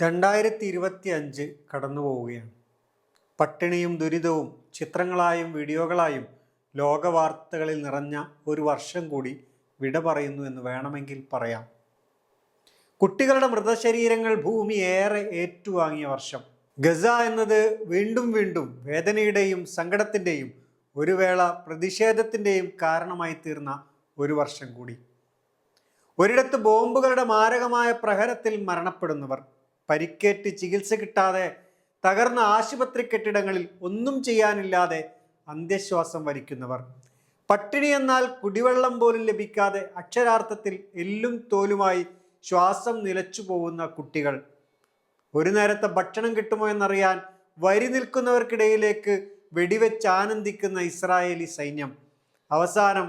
2025 കടന്നു പോവുകയാണ്. പട്ടിണിയും ദുരിതവും ചിത്രങ്ങളായും വീഡിയോകളായും ലോകവാർത്തകളിൽ നിറഞ്ഞ ഒരു വർഷം കൂടി വിട പറയുന്നു എന്ന് വേണമെങ്കിൽ പറയാം. കുട്ടികളുടെ മൃതശരീരങ്ങൾ ഭൂമി ഏറെ ഏറ്റുവാങ്ങിയ വർഷം. ഗസ എന്നത് വീണ്ടും വീണ്ടും വേദനയുടെയും സങ്കടത്തിൻ്റെയും ഒരു വേള പ്രതിഷേധത്തിൻ്റെയും കാരണമായി തീർന്ന ഒരു വർഷം കൂടി. ഒരിടത്ത് ബോംബുകളുടെ മാരകമായ പ്രഹരത്തിൽ മരണപ്പെടുന്നവർ, പരിക്കേറ്റ് ചികിത്സ കിട്ടാതെ തകർന്ന ആശുപത്രി കെട്ടിടങ്ങളിൽ ഒന്നും ചെയ്യാനില്ലാതെ അന്ത്യശ്വാസം വലിക്കുന്നവർ, പട്ടിണി എന്നാൽ കുടിവെള്ളം പോലും ലഭിക്കാതെ അക്ഷരാർത്ഥത്തിൽ എല്ലും തോലുമായി ശ്വാസം നിലച്ചു പോകുന്ന കുട്ടികൾ, ഒരു നേരത്തെ ഭക്ഷണം കിട്ടുമോ എന്നറിയാൻ വരി നിൽക്കുന്നവർക്കിടയിലേക്ക് വെടിവെച്ച് ആനന്ദിക്കുന്ന ഇസ്രായേലി സൈന്യം, അവസാനം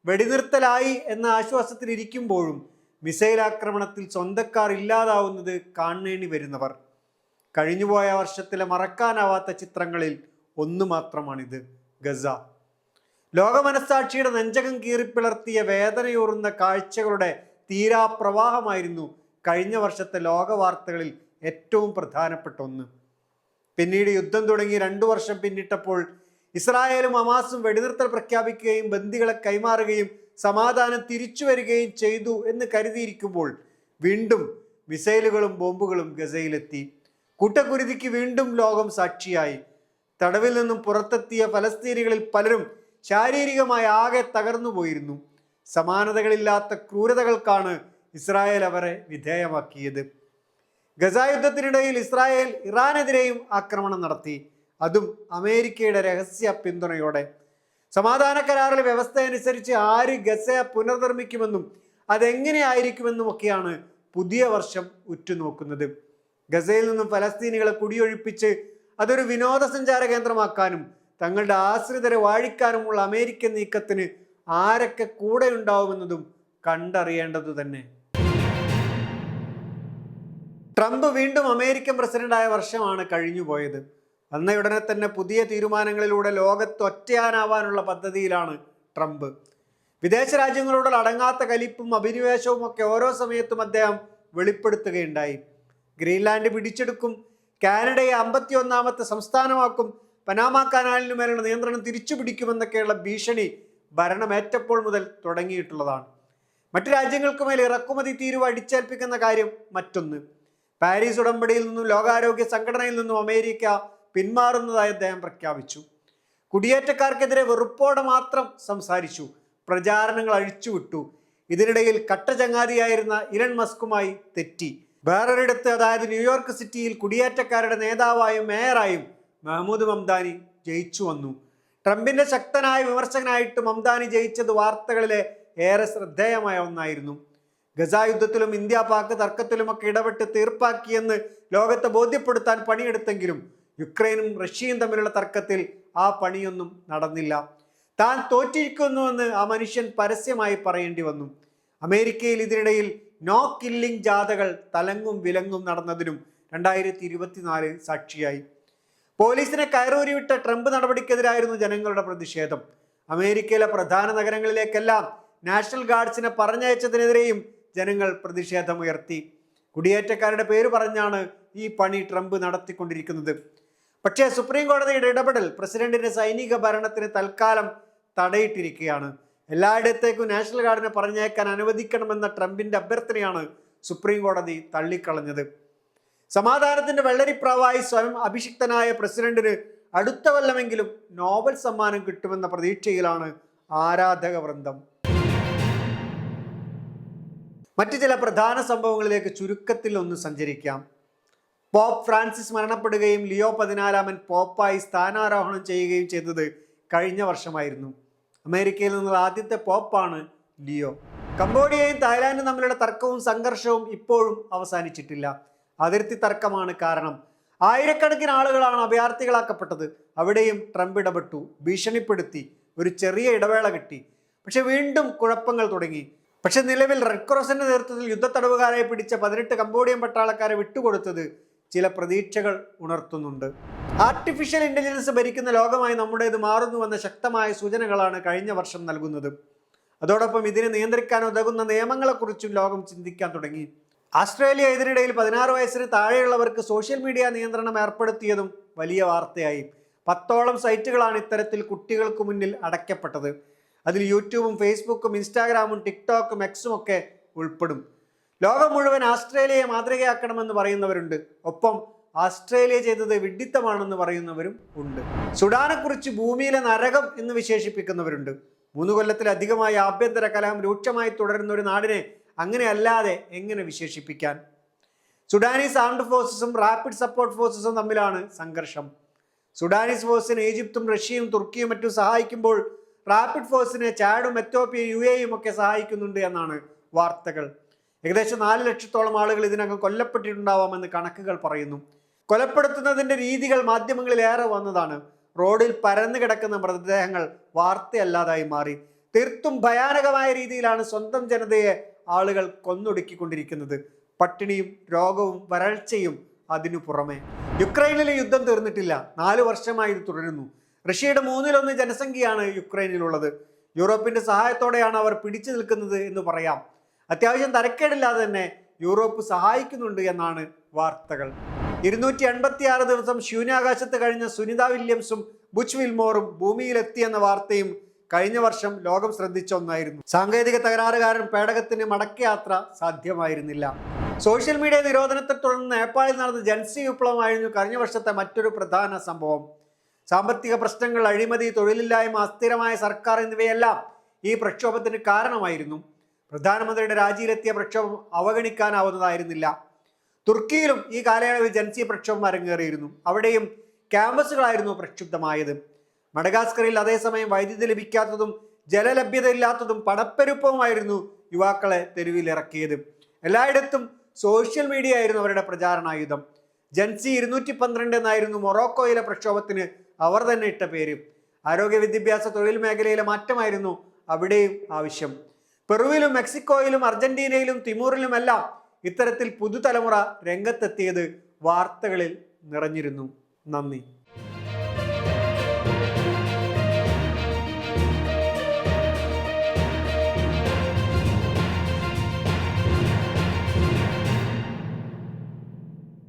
വെടിനിർത്തലായി എന്ന ആശ്വാസത്തിലിരിക്കുമ്പോഴും മിസൈൽ ആക്രമണത്തിൽ സ്വന്തക്കാർ ഇല്ലാതാവുന്നത് കാണേണ്ടി വരുന്നവർ. കഴിഞ്ഞുപോയ വർഷത്തിലെ മറക്കാനാവാത്ത ചിത്രങ്ങളിൽ ഒന്നു മാത്രമാണിത്, ഗസ. ലോകമനസാക്ഷിയുടെ നെഞ്ചകം കീറിപ്പിളർത്തിയ വേദനയൂറുന്ന കാഴ്ചകളുടെ തീരാപ്രവാഹമായിരുന്നു കഴിഞ്ഞ വർഷത്തെ ലോകവാർത്തകളിൽ ഏറ്റവും പ്രധാനപ്പെട്ട ഒന്ന്. പിന്നീട് യുദ്ധം തുടങ്ങി 2 വർഷം പിന്നിട്ടപ്പോൾ ഇസ്രായേലും ഹമാസും വെടിനിർത്തൽ പ്രഖ്യാപിക്കുകയും ബന്ദികളെ കൈമാറുകയും സമാധാനം തിരിച്ചു വരികയും ചെയ്തു എന്ന് കരുതിയിരിക്കുമ്പോൾ വീണ്ടും മിസൈലുകളും ബോംബുകളും ഗസയിലെത്തി. കൂട്ടക്കുരുതിക്ക് വീണ്ടും ലോകം സാക്ഷിയായി. തടവിൽ നിന്നും പുറത്തെത്തിയ ഫലസ്തീനികളിൽ പലരും ശാരീരികമായി ആകെ തകർന്നു പോയിരുന്നു. സമാനതകളില്ലാത്ത ക്രൂരതകൾക്കാണ് ഇസ്രായേൽ അവരെ വിധേയമാക്കിയത്. ഗസ യുദ്ധത്തിനിടയിൽ ഇസ്രായേൽ ഇറാനെതിരെയും ആക്രമണം നടത്തി, അതും അമേരിക്കയുടെ രഹസ്യ പിന്തുണയോടെ. സമാധാന കരാറിലെ വ്യവസ്ഥ അനുസരിച്ച് ആര് ഗസയെ പുനർനിർമ്മിക്കുമെന്നും അതെങ്ങനെയായിരിക്കുമെന്നുമൊക്കെയാണ് പുതിയ വർഷം ഉറ്റുനോക്കുന്നത്. ഗസയിൽ നിന്നും ഫലസ്തീനികളെ കുടിയൊഴിപ്പിച്ച് അതൊരു വിനോദസഞ്ചാര കേന്ദ്രമാക്കാനും തങ്ങളുടെ ആശ്രിതരെ വാഴിക്കാനുമുള്ള അമേരിക്കൻ നീക്കത്തിന് ആരൊക്കെ കൂടെ ഉണ്ടാവുമെന്നതും കണ്ടറിയേണ്ടതു തന്നെ. ട്രംപ് വീണ്ടും അമേരിക്കൻ പ്രസിഡന്റായ വർഷമാണ് കഴിഞ്ഞുപോയത്. വന്നയുടനെ തന്നെ പുതിയ തീരുമാനങ്ങളിലൂടെ ലോകത്ത് ഒറ്റയാനാവാനുള്ള പദ്ധതിയിലാണ് ട്രംപ്. വിദേശ രാജ്യങ്ങളോട് അടങ്ങാത്ത കലിപ്പും അഭിനിവേശവും ഒക്കെ ഓരോ സമയത്തും അദ്ദേഹം വെളിപ്പെടുത്തുകയുണ്ടായി. ഗ്രീൻലാൻഡ് പിടിച്ചെടുക്കും, കാനഡയെ 51ാമത്തെ സംസ്ഥാനമാക്കും, പനാമ കനാലിനു മേലുള്ള നിയന്ത്രണം തിരിച്ചു പിടിക്കുമെന്നൊക്കെയുള്ള ഭീഷണി ഭരണമേറ്റപ്പോൾ മുതൽ തുടങ്ങിയിട്ടുള്ളതാണ്. മറ്റു രാജ്യങ്ങൾക്ക് മേൽ ഇറക്കുമതി തീരുവ അടിച്ചേൽപ്പിക്കുന്ന കാര്യം മറ്റൊന്ന്. പാരീസ് ഉടമ്പടിയിൽ നിന്നും ലോകാരോഗ്യ സംഘടനയിൽ നിന്നും അമേരിക്ക പിന്മാറുന്നതായി അദ്ദേഹം പ്രഖ്യാപിച്ചു. കുടിയേറ്റക്കാർക്കെതിരെ വെറുപ്പോടെ മാത്രം സംസാരിച്ചു, പ്രചാരണങ്ങൾ അഴിച്ചുവിട്ടു. ഇതിനിടയിൽ കട്ടചങ്ങാതിയായിരുന്ന ഇലൺ മസ്കുമായി തെറ്റി. വേറൊരിടത്ത്, അതായത് ന്യൂയോർക്ക് സിറ്റിയിൽ കുടിയേറ്റക്കാരുടെ നേതാവായും മേയറായും മഹ്മൂദ് മംദാനി ജയിച്ചു വന്നു. ട്രംപിന്റെ ശക്തനായ വിമർശകനായിട്ട് മംദാനി ജയിച്ചത് വാർത്തകളിലെ ഏറെ ശ്രദ്ധേയമായ ഒന്നായിരുന്നു. ഗസ യുദ്ധത്തിലും ഇന്ത്യ പാക് തർക്കത്തിലുമൊക്കെ ഇടപെട്ട് തീർപ്പാക്കിയെന്ന് ലോകത്തെ ബോധ്യപ്പെടുത്താൻ പണിയെടുത്തെങ്കിലും യുക്രൈനും റഷ്യയും തമ്മിലുള്ള തർക്കത്തിൽ ആ പണിയൊന്നും നടന്നില്ല. താൻ തോറ്റിരിക്കുന്നുവെന്ന് ആ മനുഷ്യൻ പരസ്യമായി പറയേണ്ടി വന്നു. അമേരിക്കയിൽ ഇതിനിടയിൽ നോ കില്ലിംഗ് ജാഥകൾ തലങ്ങും വിലങ്ങും നടന്നതിനും 2024 സാക്ഷിയായി. പോലീസിനെ കയറൂരിവിട്ട ട്രംപ് നടപടിക്കെതിരായിരുന്നു ജനങ്ങളുടെ പ്രതിഷേധം. അമേരിക്കയിലെ പ്രധാന നഗരങ്ങളിലേക്കെല്ലാം നാഷണൽ ഗാർഡ്സിനെ പറഞ്ഞയച്ചതിനെതിരെയും ജനങ്ങൾ പ്രതിഷേധമുയർത്തി. കുടിയേറ്റക്കാരുടെ പേര് പറഞ്ഞാണ് ഈ പണി ട്രംപ് നടത്തിക്കൊണ്ടിരിക്കുന്നത്. പക്ഷേ സുപ്രീം കോടതിയുടെ ഇടപെടൽ പ്രസിഡന്റിന്റെ സൈനിക ഭരണത്തിന് തൽക്കാലം തടയിട്ടിരിക്കുകയാണ്. എല്ലായിടത്തേക്കും നാഷണൽ ഗാർഡിനെ പറഞ്ഞേക്കാൻ അനുവദിക്കണമെന്ന ട്രംപിന്റെ അഭ്യർത്ഥനയാണ് സുപ്രീം കോടതി തള്ളിക്കളഞ്ഞത്. സമാധാനത്തിന്റെ വെള്ളരിപ്രാവായി സ്വയം അഭിഷിക്തനായ പ്രസിഡന്റിന് അടുത്ത കൊല്ലമെങ്കിലും നോബൽ സമ്മാനം കിട്ടുമെന്ന പ്രതീക്ഷയിലാണ് ആരാധക വൃന്ദം. മറ്റു ചില പ്രധാന സംഭവങ്ങളിലേക്ക് ചുരുക്കത്തിൽ ഒന്ന് സഞ്ചരിക്കാം. പോപ്പ് ഫ്രാൻസിസ് മരണപ്പെടുകയും ലിയോ 14 പോപ്പായി സ്ഥാനാരോഹണം ചെയ്യുകയും ചെയ്തത് കഴിഞ്ഞ വർഷമായിരുന്നു. അമേരിക്കയിൽ നിന്നുള്ള ആദ്യത്തെ പോപ്പാണ് ലിയോ. കംബോഡിയയും തായ്ലാൻഡും തമ്മിലുള്ള തർക്കവും സംഘർഷവും ഇപ്പോഴും അവസാനിച്ചിട്ടില്ല. അതിർത്തി തർക്കമാണ് കാരണം. ആയിരക്കണക്കിന് ആളുകളാണ് അഭയാർത്ഥികളാക്കപ്പെട്ടത്. അവിടെയും ട്രംപ് ഇടപെട്ടു, ഭീഷണിപ്പെടുത്തി, ഒരു ചെറിയ ഇടവേള കിട്ടി. പക്ഷെ വീണ്ടും കുഴപ്പങ്ങൾ തുടങ്ങി. പക്ഷെ നിലവിൽ റെഡ് ക്രോസിന്റെ നേതൃത്വത്തിൽ യുദ്ധത്തടവുകാരായി പിടിച്ച 18 കംബോഡിയൻ പട്ടാളക്കാരെ വിട്ടുകൊടുത്തത് ചില പ്രതീക്ഷകൾ ഉണർത്തുന്നുണ്ട്. ആർട്ടിഫിഷ്യൽ ഇന്റലിജൻസ് ഭരിക്കുന്ന ലോകമായി നമ്മുടേത് മാറുന്നുവെന്ന ശക്തമായ സൂചനകളാണ് കഴിഞ്ഞ വർഷം നൽകുന്നത്. അതോടൊപ്പം ഇതിനെ നിയന്ത്രിക്കാൻ ഉതകുന്ന നിയമങ്ങളെക്കുറിച്ചും ലോകം ചിന്തിക്കാൻ തുടങ്ങി. ആസ്ട്രേലിയ ഇതിനിടയിൽ 16 വയസ്സിന് താഴെയുള്ളവർക്ക് സോഷ്യൽ മീഡിയ നിയന്ത്രണം ഏർപ്പെടുത്തിയതും വലിയ വാർത്തയായി. 10ഓളം സൈറ്റുകളാണ് ഇത്തരത്തിൽ കുട്ടികൾക്ക് മുന്നിൽ അടയ്ക്കപ്പെട്ടത്. അതിൽ യൂട്യൂബും ഫേസ്ബുക്കും ഇൻസ്റ്റാഗ്രാമും ടിക്ടോക്കും എക്സും ഒക്കെ ഉൾപ്പെടും. ലോകം മുഴുവൻ ആസ്ട്രേലിയയെ മാതൃകയാക്കണമെന്ന് പറയുന്നവരുണ്ട്. ഒപ്പം ആസ്ട്രേലിയ ചെയ്തത് വിഡ്ഢിത്തമാണെന്ന് പറയുന്നവരും ഉണ്ട്. സുഡാനെക്കുറിച്ച് ഭൂമിയിലെ നരകം എന്ന് വിശേഷിപ്പിക്കുന്നവരുണ്ട്. 3 കൊല്ലത്തിലധികമായി ആഭ്യന്തര കലഹം രൂക്ഷമായി തുടരുന്ന ഒരു നാടിനെ അങ്ങനെ അല്ലാതെ എങ്ങനെ വിശേഷിപ്പിക്കാൻ? സുഡാനീസ് ആർംഡ് ഫോഴ്സസും റാപ്പിഡ് സപ്പോർട്ട് ഫോഴ്സസും തമ്മിലാണ് സംഘർഷം. സുഡാനീസ് ഫോഴ്സിനെ ഈജിപ്തും റഷ്യയും തുർക്കിയും മറ്റും സഹായിക്കുമ്പോൾ റാപ്പിഡ് ഫോഴ്സിനെ ചാഡും എത്യോപ്യയും UAEയും ഒക്കെ സഹായിക്കുന്നുണ്ട് എന്നാണ് വാർത്തകൾ. ഏകദേശം 4 ലക്ഷത്തോളം ആളുകൾ ഇതിനകം കൊല്ലപ്പെട്ടിട്ടുണ്ടാവാമെന്ന് കണക്കുകൾ പറയുന്നു. കൊലപ്പെടുത്തുന്നതിൻ്റെ രീതികൾ മാധ്യമങ്ങളിൽ ഏറെ വന്നതാണ്. റോഡിൽ പരന്നു കിടക്കുന്ന മൃതദേഹങ്ങൾ വാർത്തയല്ലാതായി മാറി. തീർത്തും ഭയാനകമായ രീതിയിലാണ് സ്വന്തം ജനതയെ ആളുകൾ കൊന്നൊടുക്കിക്കൊണ്ടിരിക്കുന്നത്. പട്ടിണിയും രോഗവും വരൾച്ചയും അതിനു പുറമെ. യുക്രൈനിലെ യുദ്ധം തീർന്നിട്ടില്ല. 4 വർഷമായി ഇത് തുടരുന്നു. റഷ്യയുടെ 1/3 ജനസംഖ്യയാണ് യുക്രൈനിലുള്ളത്. യൂറോപ്പിന്റെ സഹായത്തോടെയാണ് അവർ പിടിച്ചു നിൽക്കുന്നത് എന്ന് പറയാം. അത്യാവശ്യം തരക്കേടില്ലാതെ തന്നെ യൂറോപ്പ് സഹായിക്കുന്നുണ്ട് എന്നാണ് വാർത്തകൾ. 286 ദിവസം ശൂന്യാകാശത്ത് കഴിഞ്ഞ സുനിത വില്യംസും ബുച്ച് വിൽമോറും ഭൂമിയിലെത്തിയെന്ന വാർത്തയും കഴിഞ്ഞ വർഷം ലോകം ശ്രദ്ധിച്ച ഒന്നായിരുന്നു. സാങ്കേതിക തകരാറ് കാരണം പേടകത്തിന് മടക്കയാത്ര സാധ്യമായിരുന്നില്ല. സോഷ്യൽ മീഡിയ നിരോധനത്തെ തുടർന്ന് നേപ്പാളിൽ നടന്ന ജൻസി വിപ്ലവമായിരുന്നു കഴിഞ്ഞ വർഷത്തെ മറ്റൊരു പ്രധാന സംഭവം. സാമ്പത്തിക പ്രശ്നങ്ങൾ, അഴിമതി, തൊഴിലില്ലായ്മ, അസ്ഥിരമായ സർക്കാർ എന്നിവയെല്ലാം ഈ പ്രക്ഷോഭത്തിന് കാരണമായിരുന്നു. പ്രധാനമന്ത്രിയുടെ രാജിയിലെത്തിയ പ്രക്ഷോഭം അവഗണിക്കാനാവുന്നതായിരുന്നില്ല. തുർക്കിയിലും ഈ കാലയളവിൽ ജൻസി പ്രക്ഷോഭം അരങ്ങേറിയിരുന്നു. അവിടെയും ക്യാമ്പസുകളായിരുന്നു പ്രക്ഷുബ്ധമായത്. മഡഗാസ്കറിൽ അതേസമയം വൈദ്യുതി ലഭിക്കാത്തതും ജലലഭ്യതയില്ലാത്തതും പണപ്പെരുപ്പവുമായിരുന്നു യുവാക്കളെ തെരുവിലിറക്കിയത്. എല്ലായിടത്തും സോഷ്യൽ മീഡിയ ആയിരുന്നു അവരുടെ പ്രചാരണായുധം. ജൻസി 212 എന്നായിരുന്നു മൊറോക്കോയിലെ പ്രക്ഷോഭത്തിന് അവർ തന്നെ ഇട്ട പേര്. ആരോഗ്യ, വിദ്യാഭ്യാസ, തൊഴിൽ മേഖലയിലെ മാറ്റമായിരുന്നു അവിടെയും ആവശ്യം. പെറുവിലും മെക്സിക്കോയിലും അർജന്റീനയിലും തിമൂറിലുമെല്ലാം ഇത്തരത്തിൽ പുതുതലമുറ രംഗത്തെത്തിയത് വാർത്തകളിൽ നിറഞ്ഞിരുന്നു. നന്ദി.